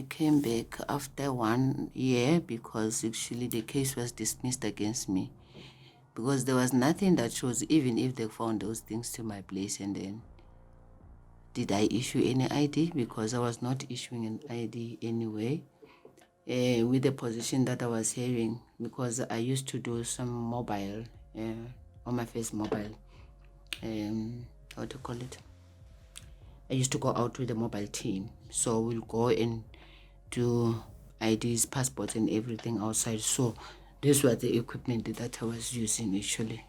I came back after 1 year because actually the case was dismissed against me because there was nothing that shows even if they found those things to my place. And then did I issue any ID? Because I was not issuing an ID anyway. With the position that I was having, because I used to do some mobile, on my face mobile, how to call it? I used to go out with the mobile team. So we'll go and do IDs, passports and everything outside. So this was the equipment that I was using actually.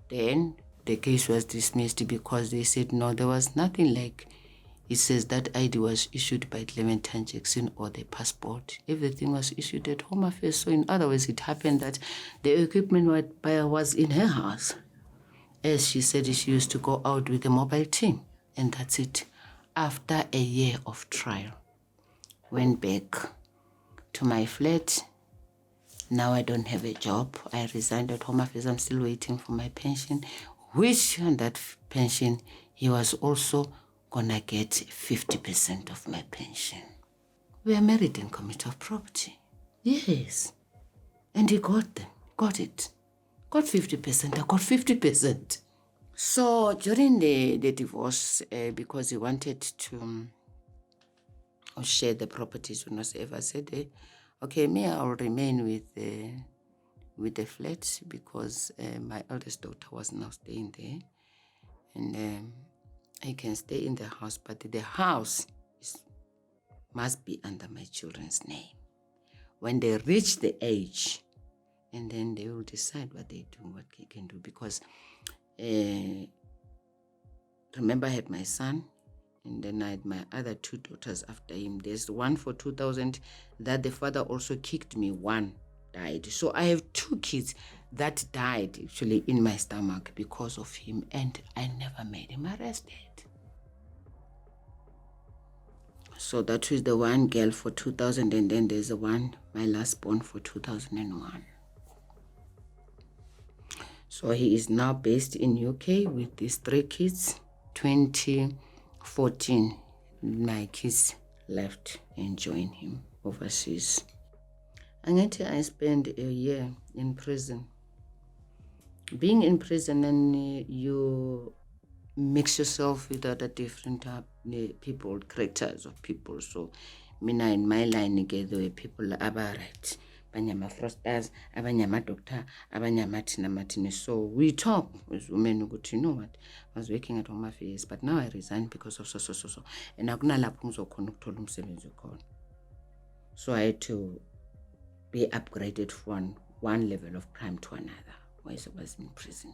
Then the case was dismissed because they said no, there was nothing like it says that ID was issued by Clementine Jackson or the passport. Everything was issued at Home Affairs. So in other words, it happened that the equipment was in her house. As she said, she used to go out with the mobile team. And that's it. After a year of trial, went back to my flat. Now I don't have a job. I resigned at Home Affairs. I'm still waiting for my pension, which on that pension, he was also gonna get 50% of my pension. We are married in committee of property. Yes. And he got them, got it. Got 50%, I got 50%. So during the divorce, because he wanted to share the properties with us, Eva said, okay, me, I'll remain with the flat because my eldest daughter was now staying there. And I can stay in the house, but the house must be under my children's name. When they reach the age, and then they will decide what they do, what they can do. Because remember, I had my son, and then I had my other 2 daughters after him. There's one for 2000 that the father also kicked me. One died. So I have 2 kids that died actually in my stomach because of him, and I never made him arrested. So that was the one girl for 2000, and then there's the one, my last born, for 2001. So he is now based in UK with these 3 kids. 2014, my kids left and joined him overseas. And I spent a year in prison. Being in prison, and you mix yourself with other different people, characters of people. So mina in my line, there were people abarat, abanyama frosters, abanyama doctor, abanyama tina. So we talk as women, you know what, I was working at Home Affairs, but now I resigned because of so. And akuna lapho ngizokhona ukuthola umsebenzi khona. So I had to be upgraded from one level of crime to another whilst I was in prison.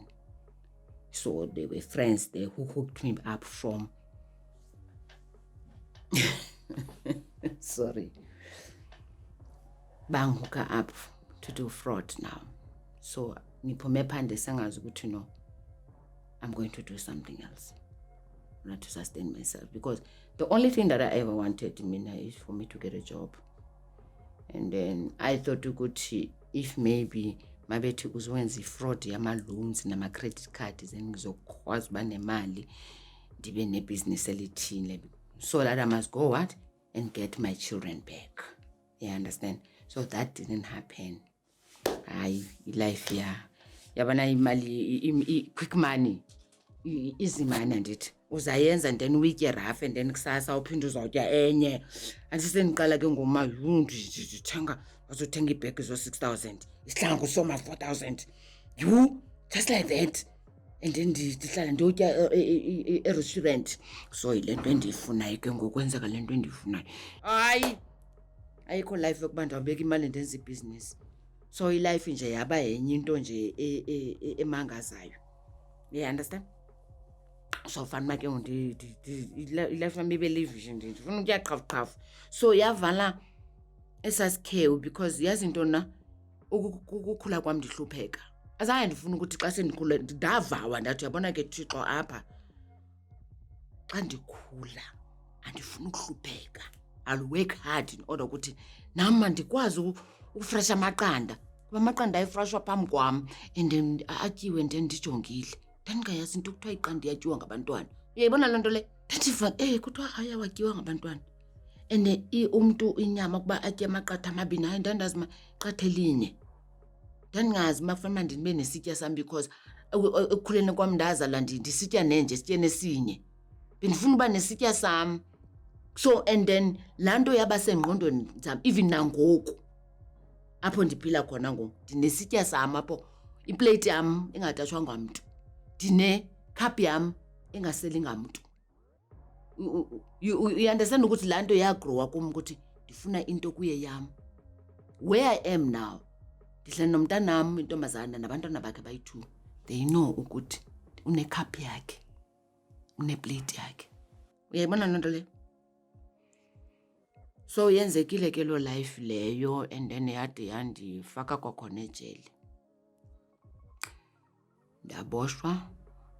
So there were friends there who hooked me up from sorry, bang hooker up to do fraud now. So ngiphume phandle sengazi ukuthi no, I'm going to do something else, not to sustain myself, because the only thing that I ever wanted is for me to get a job. And then I thought ukuthi if maybe mabethi uzwenza ifraud yama-loans nama-credit cards then ngizokwazi uba nemali ndibe nebusiness elithile, so that I must go what and get my children back. You understand? So that didn't happen. Life yabana imali quick money, easy money, andithi uzayenza then uyitye rough and then kusasa uphinde uzawutya enye. Andisendiqala ke ngoma ndithenga azothenga ibhegi zo-6,000, isihlangu soma 4,000, you just like that. And then ndihlala ndiyotya e-restaurant. So yile nto endiyifunayo ke ngokwenzeka le nto endiyifunayo. Hayi, ayikho life yokuba ndawubeka imali ndenza ibhizinisi. So ilife nje yaba yenye into nje emangazayo. You understand? So fanele ke ilife yami ibe live nje ndifuna ukutya qhafu. So yavala esasikhewu because yazi into na ukukhula kwam ndihlupheka. Azange ndifuna ukuthi xa sendikhula ndavawa ndathi uyabona ke Thixo apha xa ndikhula andifuna ukuhlupheka. I'll work hard in order ukuthi nama ndikwazi ukufresha amaqanda. Kuba amaqanda ayifreshwa phambi kwam and atyiwe ndijongile. Ndandingayazi into kuthiwa iqanda iyatyiwa ngabantwana. Uyayibona loo nto le? Ndiva kuthiwa ayawatyiwa ngabantwana. and umntu inyama kuba atye amaqatha amabini, hayi ndandazi maqatha elinye. Ndandingazi uba kufanele ndibe nesitya sam because ekukhuleni kwam ndazala ndisitya nenje esityeni esinye. Bendifuna uba nesitya sam. So and then laa nto yaba sengqondweni zam even nangoku apho ndiphila khona ngoku ndinesitya sam apho iplate yam ingatatshwa ngamntu, ndinekhaphu yam engaseli ngamntu. You understand ukuthi laa nto yagrowa kum ukuthi ndifuna into kuye yam. Where I am now, ndihlala nomntanam intombazana nabantwana bakhe bayi-2. They know ukuthi unekhaphu yakhe, uneplate yakhe. Uyayibona loo nto leyo? So yenzekile ke loo life leyo and then yade yandifaka kwakhona ejele. Ndaboshwa,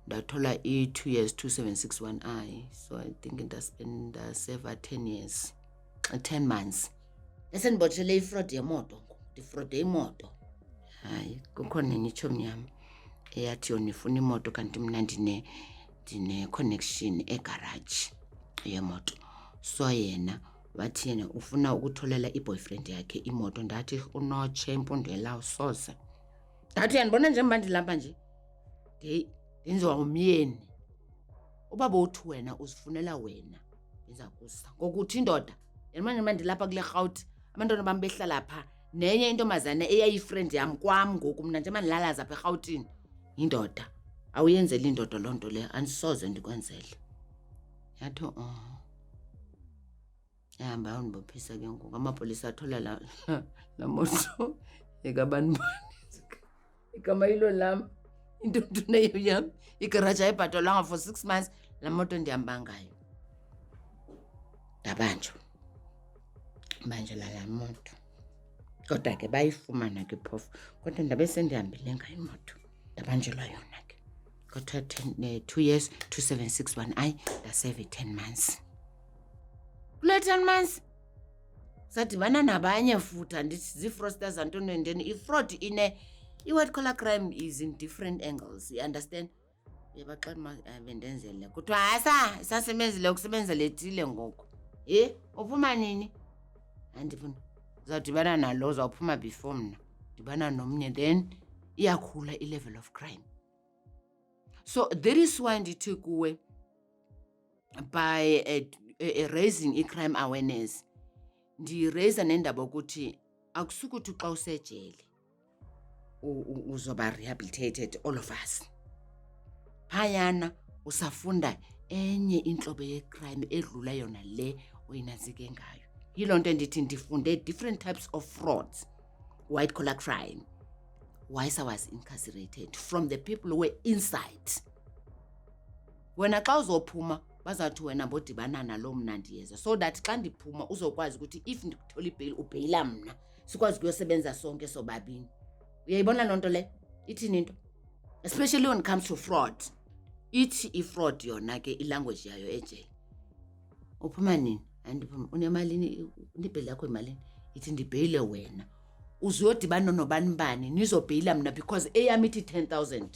ndathola i-2 years 2761I. So I think ndaseva 10 years, 10 months. Esendibotshele ifraud yemoto, ndifraude imoto. Hayi, kukho nenye itshomi yam eyathi yona ifuna imoto kanti mna ndine-connection egarage yemoto. So yena wathi yena ufuna ukutholela i-boyfriend yakhe imoto. Ndathi unotshe imfundo yelawo soze. Ndathi yandibona njengoba ndilapha nje ndenziwa umyeni. Uba bowuthi wena uzifunela wena ndiza kusa. Ngokuthi indoda yandibona njengoba ndilapha kule Rhawuti, abantwana bam behlala phaa, nenye intombazane eyayifriend yam kwam ngoku mna njengoba ndilalaza apha eRhawutini, yindoda. Awuyenzeli indoda loo nto leyo, andisoze ndikwenzele. Yathi yahamba yondibophisa ke ngoku. Amapolisa athola la moto ekabani bani. Igama yilo lam, intuneyo yam, igaraji ayibhatalwanga for 6 months, la moto ndihamba ngayo. Ndabanjwa. Banjela la moto. Kodwa ke bayifumana ke phofu. Kodwa ndabe sendihambile ngayo imoto. Ndabanjelwa yona ke. Kodwa 2 years 2761I, ndaseve 10 months. Kule 10 months sadibana nabanye futhi andithi zii-fraudsters antoni, and then i-fraud i-white collar crime is in different angles, you understand? Uyabaxa bendenzele kuthiwa isasebenzile ukusebenzela ethile ngoku. Uphuma nini? Andifuna uzawudibana nalo, uzawuphuma before mna, dibana nomnye, then iyakhula i-level of crime. So that is why ndithi kuwe by raising i-crime awareness, ndiyireyisa nendaba ukuthi akusukuthi xa usejele uzoba rehabilitated, all of us. Phayana usafunda enye intlobo ye-crime edlula yona le oyinantsike ngayo. Yiloo nto ndithi ndifunde different types of frauds, white collar crime, whilst I was incarcerated, from the people who were inside. Wena xa uzophuma bazathi wena bodibana nalo mna ndiyeza, so that xa ndiphuma uzokwazi ukuthi if ndikuthola ibheyili ubheyila mna, sikwazi kuyosebenza sonke sobabini. Uyayibona loo nto le? Ithini into? Especially when it comes to fraud. Ithi i-fraud yona ke ilanguage yayo ejele. Uphuma nini? Andiphuma. Unemalini? Ibheyili yakho imalini? Ithi ndibheyile wena. Uzuyodibana nobani nizobheyila mna because eyam ithi 10,000.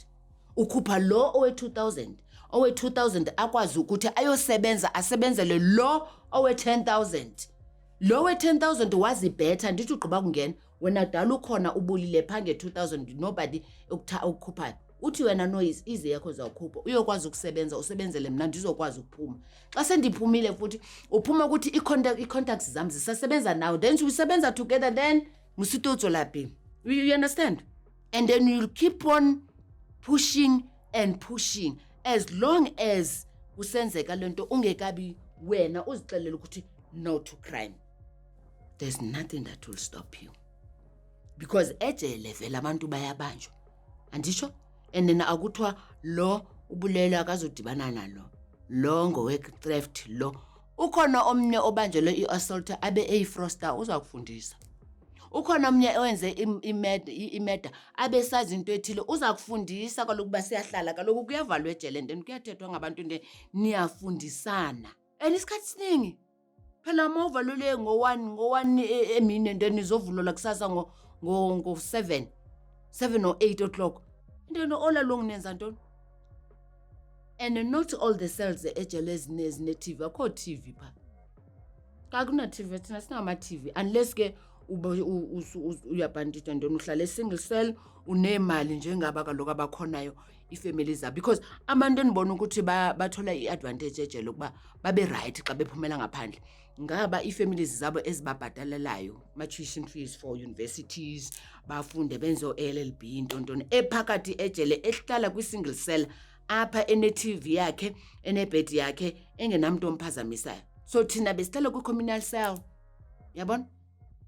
Ukhupha lo owe-2,000. Owe-2,000 akwazi ukuthi ayosebenza asebenzele lo owe-10,000. Lo we-10,000 wazibhetha, ndithi ugqiba kungena wena dala ukhona ubulile phaa nge-2,000 nobody ukukhuphayo. Uthi wena no ize yakho zawukhupha uyokwazi ukusebenza usebenzele mna ndizokwazi ukuphuma. Xa sendiphumile futhi uphuma ukuthi i-contacts zam zisasebenza now, then we sebenza together, then musitotso laphi. You understand? And then you'll keep on pushing and pushing as long as usenzeka lento ungekabi wena uzixelela ukuthi no to crime. There's nothing that will stop you, because ejele vele abantu bayabanjwa, andisho? And then akuthiwa lo ubulelo akazodibana nalo, lo ngowe-theft, lo ukhona omnye obanjelwe i-assault abe eyi-froster uzakufundisa. Ukhona omnye owenze imeda abesazi into ethile uzakufundisa. Kaloku uba siyahlala kaloku kuyavalwa ejele and then kuyathethwa ngabantu nde niyafundisana. And isikhathi siningi phela uma uvalelwe ngo-1 emini and then nizovulelwa kusasa ngo-7 or 8 o'clock, and then all along nenza ntoni? And not all the cells ejele ezine-TV, akho TV phaa. xa kuna-TV thina sinama-TV unless ke uyabhandida ntoni uhlala e-single cell unemali njengaba kaloku abakhonayo iifemeli zabo, because abantu endibona ukuthi bathola i-advantage ejele ukuba babe rayithi xa bephumela ngaphandle ngaba ii-families zabo ezibabhatalelayo ma-tuition fees for universities, bafunde benze o-LLB ntontoni, ephakathi ejele ehlala kwi-single cell apha ene-TV yakhe enebhedi yakhe engenamntu omphazamisayo. So thina besihlala kwi-communal cell, yabona?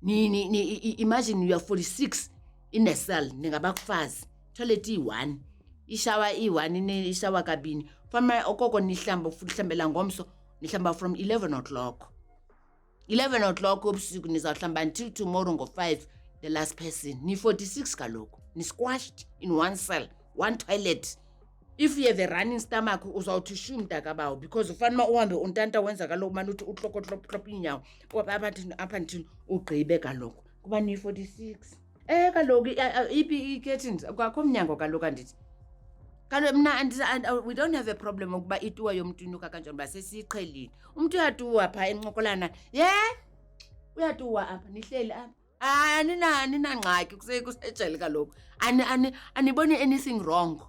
Imagine you are 46 in a cell, ningabakufazi, toilet iyi-1, ishawa iyi-1, ishawa kabini. Fama okoko nihlamba futhi hlambela ngomso, nihlamba from 11 o'clock. 11 o'clock obusuku nizawuhlamba until tomorrow ngo-5, the last person. Ni-46 kaloku, ni-squashed in one cell, one toilet. If you have a running stomach, uzawuthi shu mntakabawo, because ufanele uhambe untanta wenza kaloku manje uthi utlokotloplop inyawo apha until ugqibe kaloku kuba ni-46. Kaloku iphi i-curtains kwakho mnyango kaloku andithi. Kaloku mna we don't have a problem ukuba ituwa yomntu inuka kanjani uba sesiyiqhelile. Umntu uyatuwa phaa encokolana, uyatuwa apha nihleli apha. Aninangxaki kusejele kaloku. Aniboni anything wrong.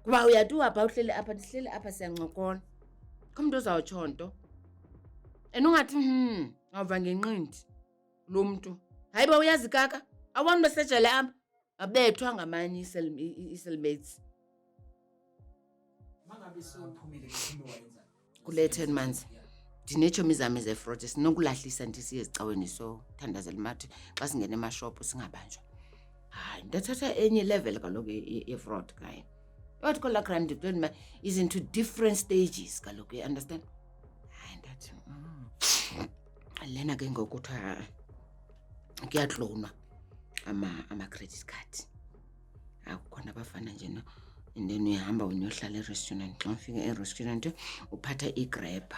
Kuba uyatuwa phaa uhleli apha, nihleli apha siyancokola. Kumntu uzawutsho nto. And ungathi ngava ngenqindi lo mntu. Hayi ba uyazi kaka, awubona besejele apha abethwa ngamanye i-cellmates. Mangabe sophumile ke wayenza kule 10 months. Ndinetshomi zami ze-fraud sinokulahlisa ndisiye ezicaweni, so thandazela mathi xa singena emashophu singabanjwa. Hayi ndathatha enye level kaloku ye-fraud guy. What call a crime deployment is into different stages kaloku, you understand? Hayi ndathi lena ke ngokuthiwa kuyaklonwa ama-credit card. Akukhona abafana nje no, and then uyahamba wena uyohlala e-restaurant. Xa ufika e-restaurant uphatha igrabha,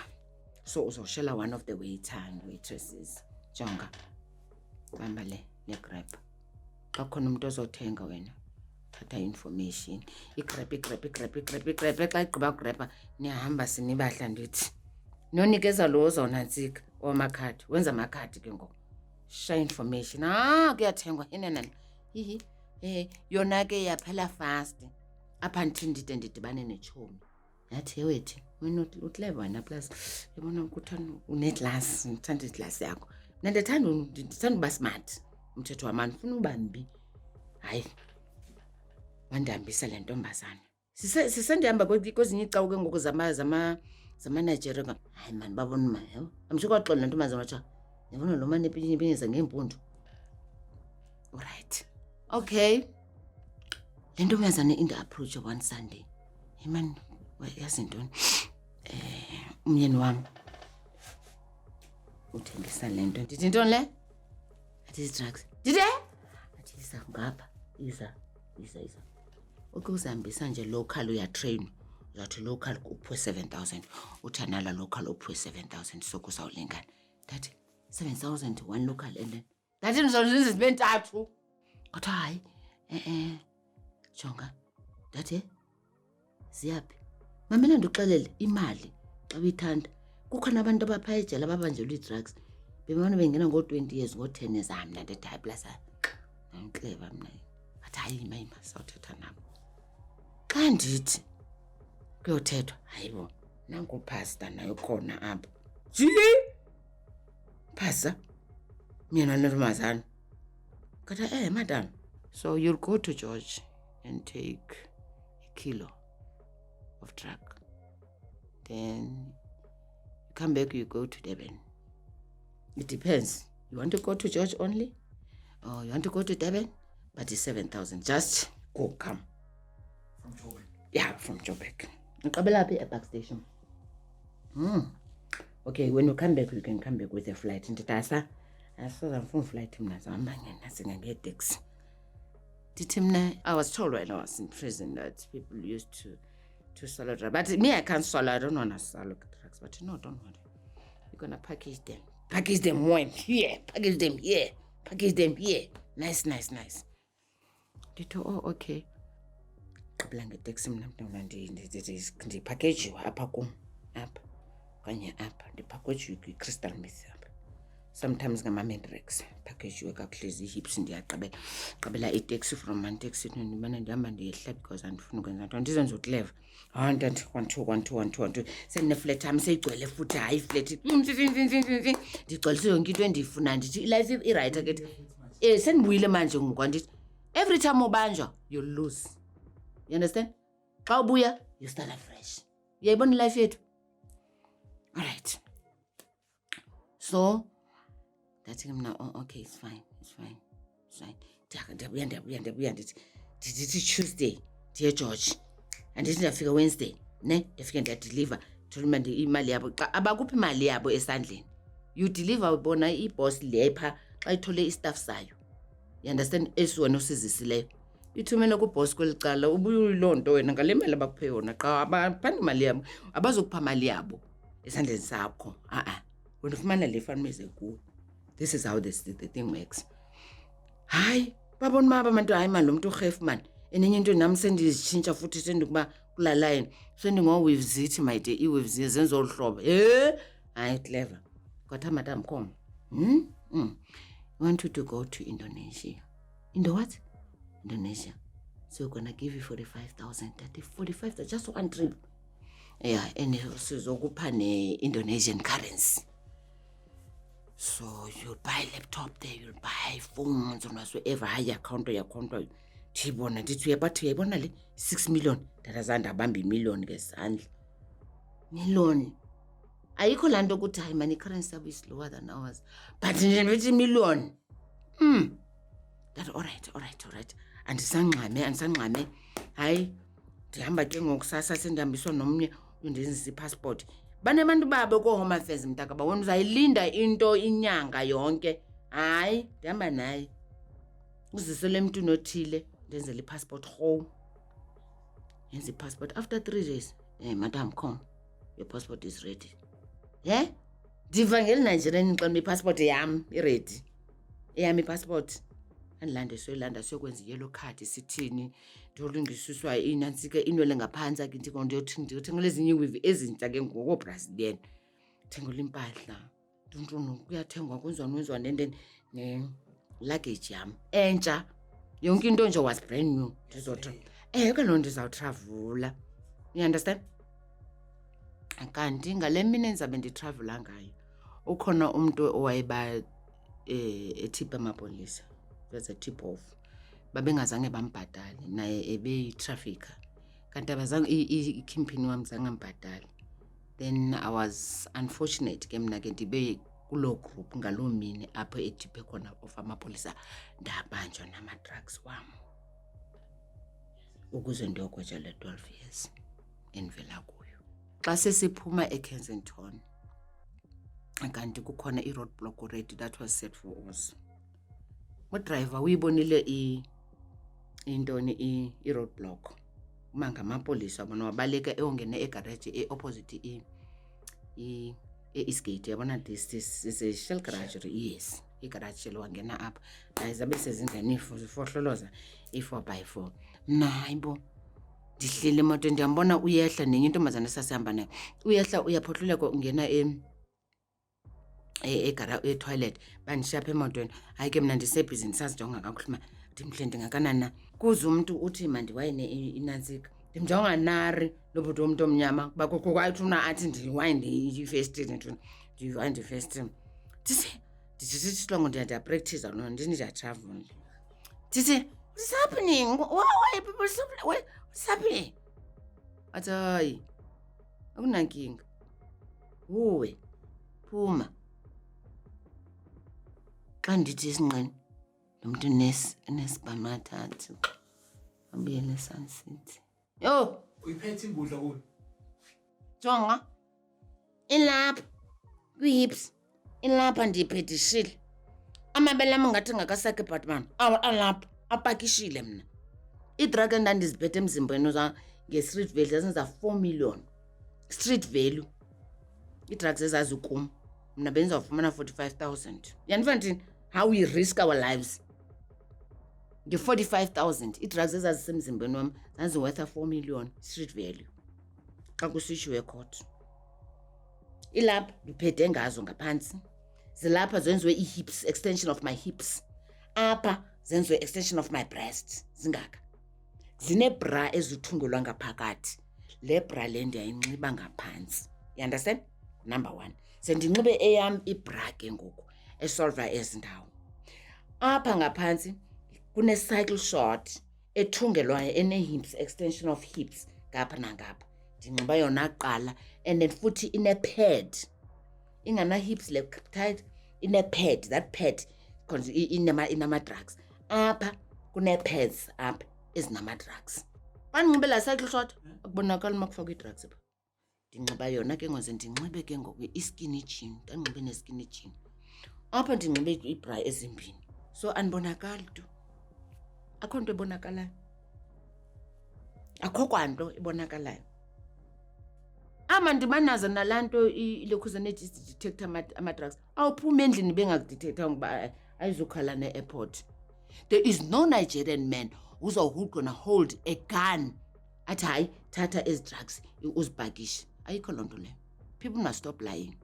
so uzoshela one of the waiter and waitresses. Jonga bamba le grabha. Xa khona umuntu ozothenga wena thatha information, igrabha. Xa igqiba ugrabha niyahamba sinibahla ndithi nonikeza lo ozawunantsika owamakhadi, wenza amakhadi ke ngoku. Share information. Kuyathengwa enenani. Yona ke yaphela fast. Apha ndide ndidibane netshomi. Yathi wethi, wena utleva wena plus yabona ukuthanda uneglasi, ndithanda iglasi yakho. Mna ndithanda uba smart. Umthetho wamani ufuna uba mbi. Hayi. Wandihambisa le ntombazana. Sisendihamba kwezinye icawu ke ngoku zama-Nigeria. Hayi mani babona uma yho. Amsho kwaxola le ntombazana watsha. Yabona lo mani epinyeza ngeempundu. Alright. Okay. Le ntombazana indi-approach one Sunday. Hey man, yazi ntoni? Umyeni wami uthengisa le nto. Ndithi ntoni le? Athi drugs. Ndithe? Athi isa ngapha. Isa. Okay, uzihambisa nje local uyatrain. Uzathi local uphiwe 7,000. Uthanala local uphiwe 7,000. So kuzawulingana. Ndathi 7,000 one local and then ndathi ndizozenza zibe ntathu. Kodwa hayi jonga ndathi ziyaphi mamela ndikuxelele imali xa uyithanda kukho nabantu abapha ejele ababanjelwe ii-drugs bebona bengena ngo-20 years ngo-10 years. Mna ndithi hayi plus andikleva mna athi hayi mayima sawuthetha nabo. Xa ndithi kuyothethwa hayibo nanku uphasta nayo khona apha phasa mina nentombazana kodwa madam, so you'll go to George and take a kilo of drug. Then you come back, you go to Durban. It depends. You want to go to George only? Or you want to go to Durban? But it's 7,000. Just go, come. from Joburg. Yeah, from Joburg. Ngqabela at Park Station. Okay, when you come back, you can come back with a flight. Nditasa. I saw them phone flight mna zihamba ngena ngeteksi. Ndithi mna, I was told when I was in prison that people used to swallow drugs. But me, I can't swallow. I don't want to swallow drugs. But no, don't worry. You're going to package them. Package them one here. Package them here. Package them here. Nice. Ndithi, okay. Qabla ngeteksi mna ndipackage apha kum. Apha. kanye apha ndiphakhejwe kwi-crystal meth apha. Sometimes ngama-Medrex phakhejwe kakuhle zi-hips ndiyaqabela itaxi from mantaxi ndimane ndihamba ndiyehla because andifuni ukwenza nto ndizenza uclever. Hayi ntanti 1 2 sendineflat yam seyigcwele futhi hayi iflat ndigcwelise yonke into endiyifuna ndithi ilife irayithi ke sendibuyile manje ngokwandithi every time ubanjwa you'll lose. You understand? Xa ubuya you start afresh. Uyayibona ilife yethu? Alright. So ndathi mna okay it's fine. Ndiyabuya ndithi Tuesday ndiye George andithi ndiyafika Wednesday ndiyafika ndiyadeliver thuluma imali yabo xa abakuphi imali yabo esandleni you deliver ubona iboss lepha xa ithole istaff sayo. You understand? Esiwena usizisileyo ithumela kuboss kwelicala ubuye uyiloo nto wena ngale mali abakuphe yona xa abaphanda imali yabo abazokupha imali yabo esandleni sakho. Wena ufumana le farmers kuwe. This is how the thing works. Hayi babona maba abantu hayi man lo muntu urhef man enenye into nami sendizitshintsha futhi sendikuba kula line sendingo-waves ithi my day i-waves zenza olu hlobo hayi clever kodwa madam come I want you to go to Indonesia. What? Indonesia. So we're gonna give you 45,000. 45,000 just one trip. Yeah, and sizokupha ne-Indonesian currency. So you'll buy laptop there, you'll buy phones and whatsoever. Haya counter. Tibona ndithi uyayibona le 6 million ndatazanda abamba imillion ngesandla. Million. Ayikho laa nto ukuthi hayi mani i-currency yabo is lower than ours. But nje ndithi million. That all right. Andisangxame. Hayi ndihamba ke ngokusasa sendihambiswa nomnye undenzisa i-passport. Banebantu babo ko-Home Affairs mntaka bawona uzayilinda into inyanga yonke. Hayi ndihamba naye uzisele emntwini othile ndenzele i-passport home. Yenza i-passport after 3 days. Madam come, your passport is ready. Ndiva ngeli Nigerian xa i-passport yam i-ready. Eyam i-passport andilande soyilanda siyokwenza i-yellow card sithini ndiyolungisiswa inantsika inwele ngaphantsi ke ndiyothengela ezinye iiwivi ezintsha ke ngokoo-Brazilian. Thengela impahla ntuntunu kuyathengwa kwenziwa ne-luggage yam entsha yonke into nje was brand new. Kaloku ndizawutravula. You understand? Kanti ngale mini endizabe nditravula ngayo ukhona umntu owayeba ethipha amapolisa. There's a tip off. Babengazange bambhatale naye ebeyi-trafficker. Kanti abazange i-kingpin wam zange ambhatale. Then I was unfortunate ke mna ke ndibe kuloo group ngaloo mini apho ethiphe khona of amapolisa ndabanjwa nama-drugs wam ukuze ndiyogweja le 12 years endivela kuyo. Xa sesiphuma eKensington kanti kukhona i-roadblock already that was set for us. Udriver uyibonile i-roadblock uma ngamapolisa bona wabaleka ewongene egarage e-opposite e-Eastgate. Yabona this is a shell garage. Yes, igarage wangena apha zabe sezingena zifohloloza i-4x4. Mna hayibo ndihlile emoto ndiyambona uyehla nenye intombazana esasihamba nayo uyehla uyaphohluleka ungena e-toilet bandishiya apha emotweni. Hayi ke mna ndisebhizi ndisazijonga kakuhle ndimhle ndingakanana kuze umntu uthi mandiwayine inantsika ndimjonga nari lobhuti womntu omnyama kuba kukwayithuna athi ndiwayinde ifestile ndiwayinde ifestile ndithi longo ndiyapractice loo ndithi ndiyatravel ndithi what's happening? Why people so what's happening? Athi hayi akunankinga uwe phuma. Xa ndithi isinqeni nomntu nesibhamathathu abuyele eSun City. Yo uyiphethe imbudla kulo jonga ilapha kwi-hips ilapha ndiyiphetishile amabele am ngathi ngakasakhe batman alapha apakishile mna. Idrag endandiziphethe emzimbeni nge-street value zazenza 4 million street value. Idrags ezazikum mna bendizawufumana 45,000. Yandiva ndini how we risk our lives nge-45,000. Idrags ezazisemzimbeni wam zaziworth 4 million street value xa kusitshiwe court. ilapha ndiphethe ngazo ngaphantsi, zilapha zenziwe ii-hips, extension of my hips, apha zenziwe extension of my breast, zingaka. Zinebra ezithungelwa ngaphakathi, le bra le ndiyayinxiba ngaphantsi. You understand? Number 1. Sendinxibe eyam ibra ke ngoku esolva ezi ndawo. Apha ngaphantsi kune-cycle short ethungelwayo ene-hips, extension of hips ngapha nangapha. Ndinxiba yona kuqala, and then futhi ine-pad. Ingana-hips left tight, ine-pad. That pad inama-drugs. Apha kune-pads apha ezinama-drugs. Bandinxibe la cycle short, akubonakali uma kufakwa ii-drugs apha. Ndinxiba yona ke ngoze ndinxibe ke ngoku i-skinny jean, ndinxibe ne-skinny jean. Apha ndinxibe ibra ezimbini, so andibonakali tu. Akho nto ebonakalayo, akho kwanto ebonakalayo. Mandibanazo nalaa nto ilekhuzane detector ama-drugs. Awuphuma endlini bengakudetectanga ukuba ayizukhala ne-airport. There is no Nigerian man who's gonna hold a gun athi hayi thatha ezi drugs uzibhakishe. Ayikho loo nto leyo. People must stop lying.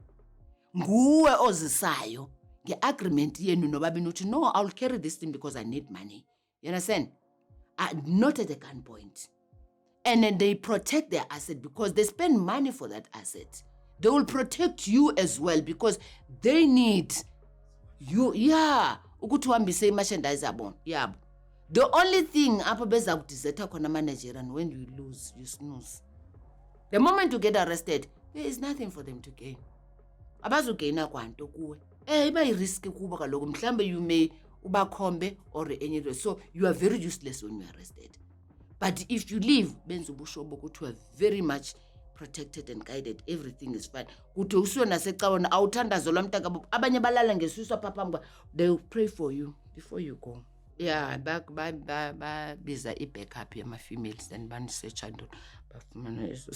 Nguwe ozisayo nge-agreement yenu nobabini uthi no, I'll carry this thing because I need money. You understand? Not at a gunpoint. And then they protect their asset because they spend money for that asset. They will protect you as well because they need you. Yeah. Ukuthi uhambise i-merchandise yabo. Yabo. The only thing apho beza kudizetha khona ama-Nigerian, when you lose, you snooze. The moment you get arrested, there is nothing for them to gain. Abazugaina kwanto kuwe. Iba i-risk kuba kaloku mhlambe you may ubakhombe or anything. So you are very useless when you are arrested. But if you leave, benza ubushobo ukuthi you are very much protected and guided. Everything is fine. Kuthi usuwe nasecaweni awuthandazolwa mntakabo. Abanye balala ngesusu apha phambi, they will pray for you before you go. Yeah, biza i-backup yama-females then banisearcha ntoni bafumana eso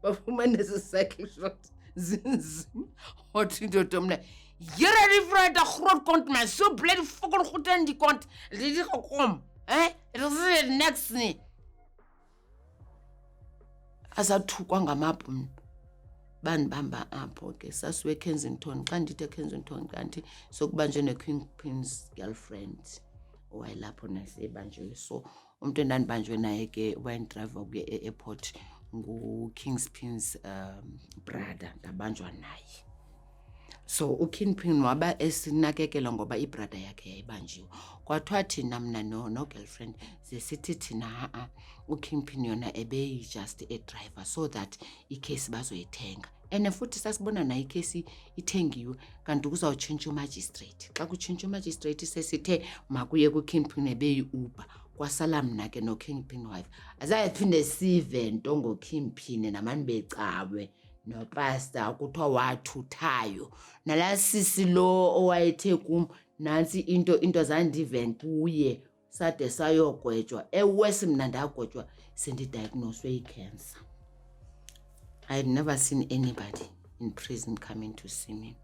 bafumana eso cycle short zinzima othi indoda mna yere rifreda groot kont my so bloody fucking goed in die kont dit gekom it is next ni azathukwa ngamabhunu bandibamba apho ke sasiwe eKensington. Xa ndithi eKensington kanti sokubanjwe ne-Kingpin's girlfriend owayelapho nasebanjwe. So umuntu endandibanjwe naye ke wayendriver kuye e-airport ngu-Kingpin's brother, ndabanjwa naye. So uKingpin waba esinakekela ngoba ibrother yakhe yayibanjiwe. Kwathiwa thina mna no-girlfriend sithi thina uKingpin yona just a driver so that ikhesi bazoyithenga. And futhi sasibona nayo ikhesi ithengiwe kanti kuzawutshintsha umagistrate. Xa kutshintsha umagistrate sesithe makuye kuKingpin ebeyi-Uber. Kwasala mna ke no-Kingpin wife. Azayaphinde sive nto ngoKingpin namani becawe nopasta kuthiwa wathuthayo. Nala sisi lo owayethe kum nansi into zandive kuye sade sayogwetshwa. Ewesi mna ndagwetshwa sendidiagnoswe i-cancer. I had never seen anybody in prison coming to see me.